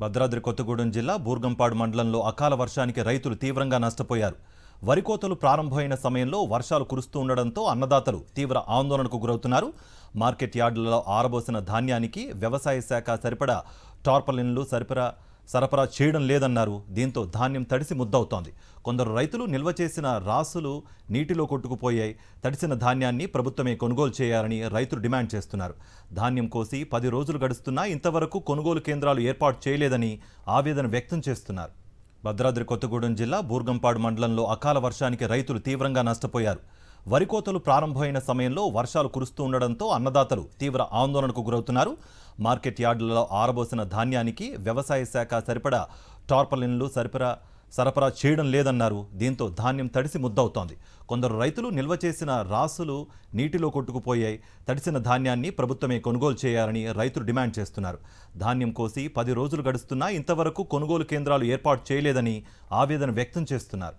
భద్రాద్రి కొత్తగూడెం జిల్లా బూర్గంపాడు మండలంలో అకాల వర్షానికి రైతులు తీవ్రంగా నష్టపోయారు. వరి కోతలు ప్రారంభమైన సమయంలో వర్షాలు కురుస్తూ ఉండడంతో అన్నదాతలు తీవ్ర ఆందోళనకు గురవుతున్నారు. మార్కెట్ యార్డులలో ఆరబోసిన ధాన్యానికి వ్యవసాయ శాఖ సరిపడా టార్పలిన్లు సరఫరా చేయడం లేదన్నారు. దీంతో ధాన్యం తడిసి ముద్దవుతోంది. కొందరు రైతులు నిల్వ చేసిన రాసులు నీటిలో కొట్టుకుపోయాయి. తడిసిన ధాన్యాన్ని ప్రభుత్వమే కొనుగోలు చేయాలని రైతులు డిమాండ్ చేస్తున్నారు. ధాన్యం కోసి 10 రోజులు గడుస్తున్నా ఇంతవరకు కొనుగోలు కేంద్రాలు ఏర్పాటు చేయలేదని ఆవేదన వ్యక్తం చేస్తున్నారు. భద్రాద్రి కొత్తగూడెం జిల్లా బూర్గంపాడు మండలంలో అకాల వర్షానికి రైతులు తీవ్రంగా నష్టపోయారు. వరి కోతలు ప్రారంభమైన సమయంలో వర్షాలు కురుస్తూ ఉండడంతో అన్నదాతలు తీవ్ర ఆందోళనకు గురవుతున్నారు. మార్కెట్ యార్డులలో ఆరబోసిన ధాన్యానికి వ్యవసాయ శాఖ సరిపడా టార్పలిన్లు సరఫరా చేయడం లేదన్నారు. దీంతో ధాన్యం తడిసి ముద్దవుతోంది. కొందరు రైతులు నిల్వ చేసిన రాసులు నీటిలో కొట్టుకుపోయాయి. తడిసిన ధాన్యాన్ని ప్రభుత్వమే కొనుగోలు చేయాలని రైతులు డిమాండ్ చేస్తున్నారు. ధాన్యం కోసి 10 రోజులు గడుస్తున్నా ఇంతవరకు కొనుగోలు కేంద్రాలు ఏర్పాటు చేయలేదని ఆవేదన వ్యక్తం చేస్తున్నారు.